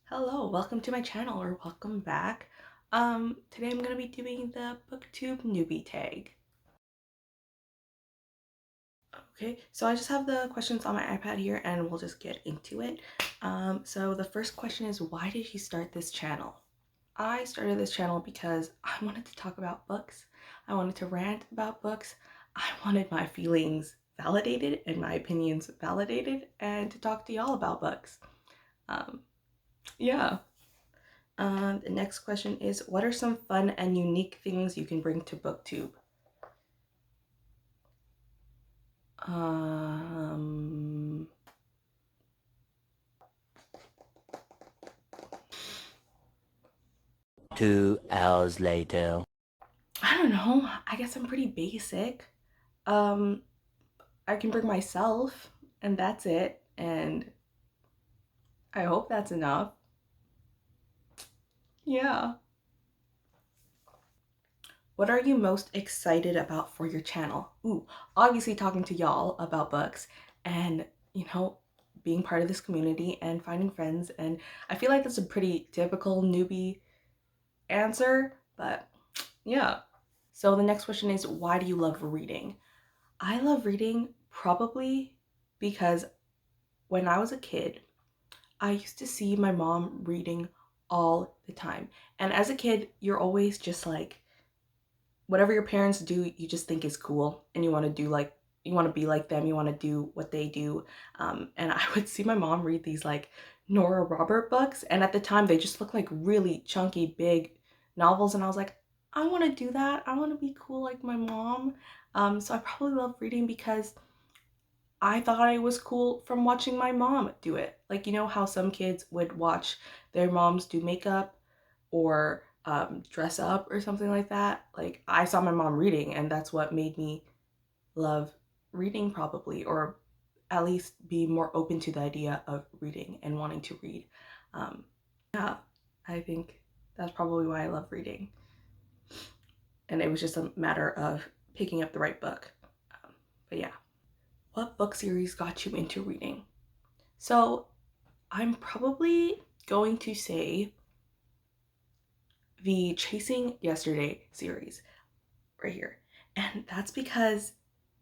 Hello, welcome to my channel, or welcome back. Today I'm gonna be doing the Booktube Newbie Tag. Okay, so I just have the questions on my iPad here and we'll just get into it. So the first question is, why did you start this channel? I started this channel because I wanted to talk about books. I wanted to rant about books. I wanted my feelings validated and my opinions validated and to talk to y'all about books. Um, yeah. The next question is, what are some fun and unique things you can bring to Booktube? Um, 2 hours later. I don't know. I guess I'm pretty basic. Um, I can bring myself, and that's it. And I hope that's enough. Yeah. What are you most excited about for your channel? Ooh, obviously talking to y'all about books and, being part of this community and finding friends. And I feel like that's a pretty typical newbie answer, but yeah. So the next question is, why do you love reading? I love reading probably because when I was a kid, I used to see my mom reading all the time. And as a kid, you're always just like, whatever your parents do, you just think is cool and you want to do like, you want to be like them, you want to do what they do. And I would see my mom read these like Nora Robert books, and at the time they just looked like really chunky, big novels, and I was like, I want to do that. I want to be cool like my mom. So I probably love reading because I thought I was cool from watching my mom do it. Like, you know how some kids would watch their moms do makeup or dress up or something like that? Like, I saw my mom reading, and that's what made me love reading, probably, or at least be more open to the idea of reading and wanting to read. Yeah, I think that's probably why I love reading. And it was just a matter of picking up the right book. But yeah. What book series got you into reading? So I'm probably going to say the Chasing Yesterday series right here. And that's because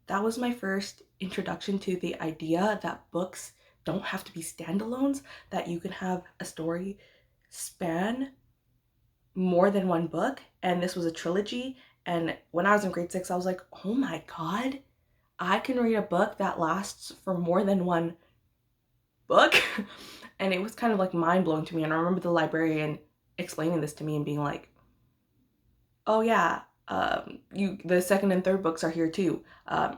that was my first introduction to the idea that books don't have to be standalones, that you can have a story span more than one book. And this was a trilogy. And when I was in grade 6, I was like, oh my God, I can read a book that lasts for more than one book. And it was kind of like mind blowing to me. And I remember the librarian explaining this to me and being like, oh yeah, the second and third books are here too,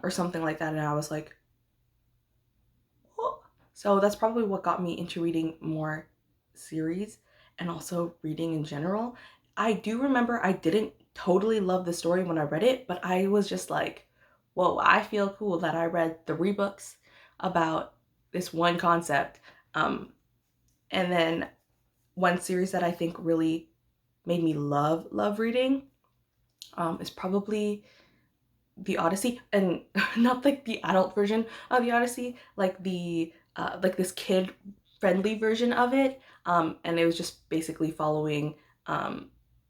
or something like that. And I was like, oh. So that's probably what got me into reading more series and also reading in general. I do remember I didn't totally love the story when I read it, but I was just like, whoa, I feel cool that I read 3 books about this one concept. And then one series that I think really made me love reading is probably the Odyssey, and not like the adult version of the Odyssey, like the like this kid friendly version of it. And it was just basically following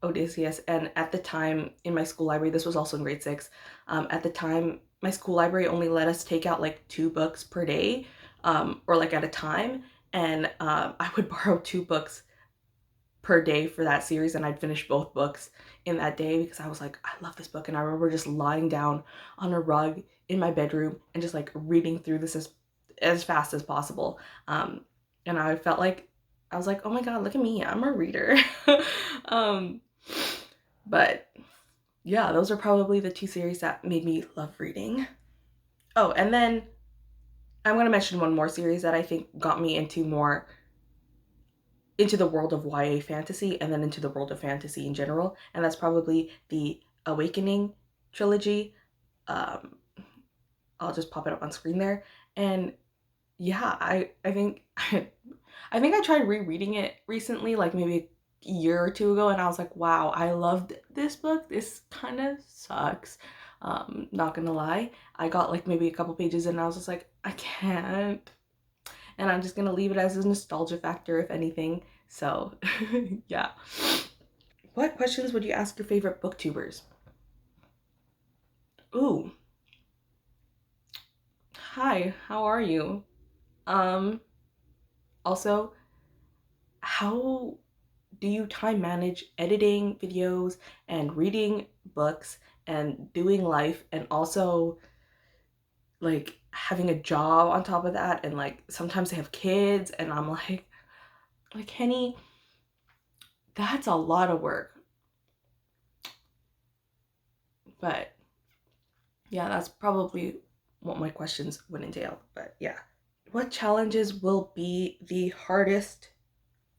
Odysseus. And at the time in my school library, this was also in grade 6. At the time, my school library only let us take out like 2 books per day, or like at a time. And I would borrow 2 books per day for that series, and I'd finish both books in that day because I was like, I love this book. And I remember just lying down on a rug in my bedroom and just like reading through this as fast as possible. And I felt like I was like, oh my God, look at me, I'm a reader. um, but yeah, those are probably the 2 series that made me love reading. Oh, and then I'm gonna mention one more series that I think got me into the world of YA fantasy and then into the world of fantasy in general, and that's probably the Awakening trilogy. Um, I'll just pop it up on screen there, and yeah, I think I think I tried rereading it recently, like maybe a year or 2 ago, and I was like, wow, I loved this book. This kind of sucks. Not gonna lie, I got like maybe a couple pages and I was just like, I can't. and I'm just gonna leave it as a nostalgia factor, if anything. So, yeah. What questions would you ask your favorite booktubers? Ooh, hi, how are you? Um, Also, how do you time manage editing videos and reading books and doing life and also like having a job on top of that, and like sometimes they have kids and I'm like Henny, that's a lot of work. But yeah, that's probably what my questions would entail. But yeah. What challenges will be the hardest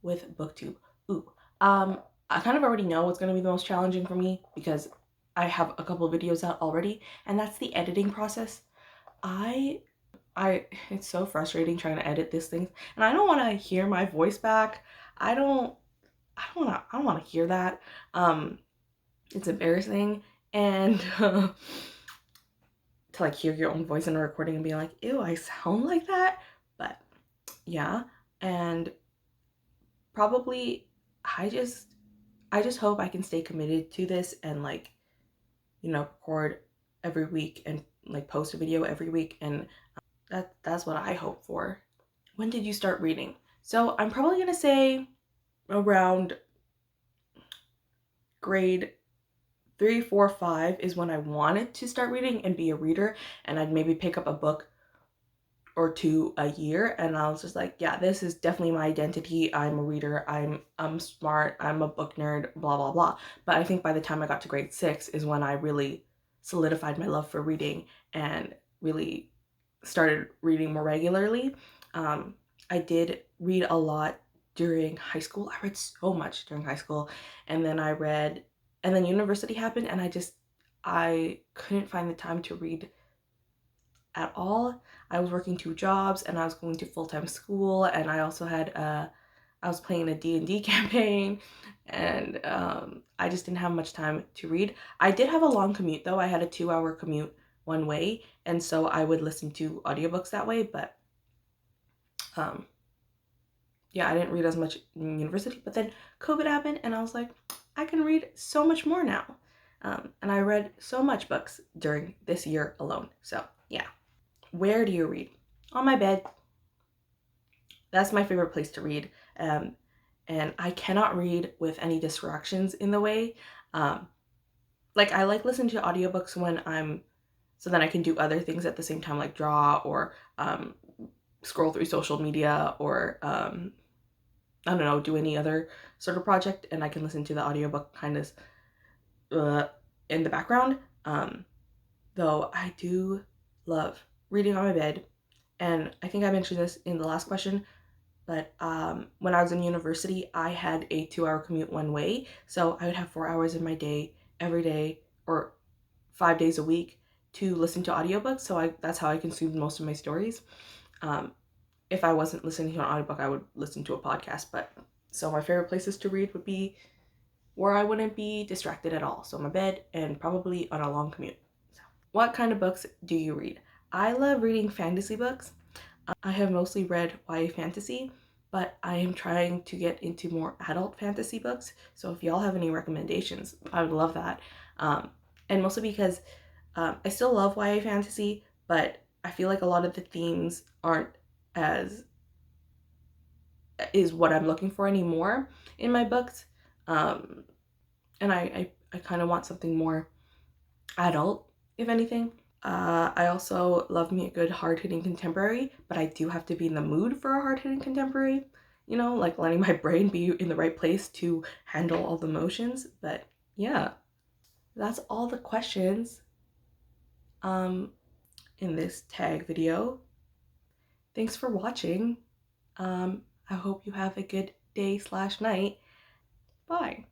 with booktube? Ooh, I kind of already know what's going to be the most challenging for me because I have a couple videos out already, and that's the editing process. I it's so frustrating trying to edit these things, and I don't want to hear my voice back. I don't want to hear that. It's embarrassing, and to like hear your own voice in a recording and be like, ew, I sound like that. But yeah, and probably I just I just hope I can stay committed to this and like, record every week and like post a video every week, and that's what I hope for. When did you start reading? So I'm probably gonna say around grade 3, 4, 5 is when I wanted to start reading and be a reader, and I'd maybe pick up a book or two a year, and I was just like, yeah, this is definitely my identity. I'm a reader. I'm smart. I'm a book nerd, blah blah blah. But I think by the time I got to grade 6 is when I really solidified my love for reading and really started reading more regularly. I did read a lot during high school. I read so much during high school, and then university happened, and I couldn't find the time to read at all. I was working 2 jobs, and I was going to full-time school, and I also had I was playing a D&D campaign, and I just didn't have much time to read. I did have a long commute though. I had a 2-hour commute one way, and so I would listen to audiobooks that way. But um yeah, I didn't read as much in university, but then COVID happened, and I was like, I can read so much more now. And I read so much books during this year alone. So yeah. Where do you read? On my bed. That's my favorite place to read. And I cannot read with any distractions in the way. Um, like I like listening to audiobooks when so then I can do other things at the same time, like draw or scroll through social media or I don't know, do any other sort of project, and I can listen to the audiobook kind of in the background. Though I do love reading on my bed, and I think I mentioned this in the last question, but when I was in university, I had a 2-hour commute one way, so I would have 4 hours in my day every day or 5 days a week to listen to audiobooks. So that's how I consumed most of my stories. If I wasn't listening to an audiobook, I would listen to a podcast. But so my favorite places to read would be where I wouldn't be distracted at all. So my bed and probably on a long commute. So, what kind of books do you read? I love reading fantasy books. I have mostly read YA fantasy, but I am trying to get into more adult fantasy books. So if y'all have any recommendations, I would love that. And mostly because I still love YA fantasy, but I feel like a lot of the themes aren't as is what I'm looking for anymore in my books. And I kind of want something more adult, if anything. I also love me a good hard-hitting contemporary, but I do have to be in the mood for a hard-hitting contemporary, like letting my brain be in the right place to handle all the emotions. But yeah, that's all the questions in this tag video. Thanks for watching. I hope you have a good day/night. Bye.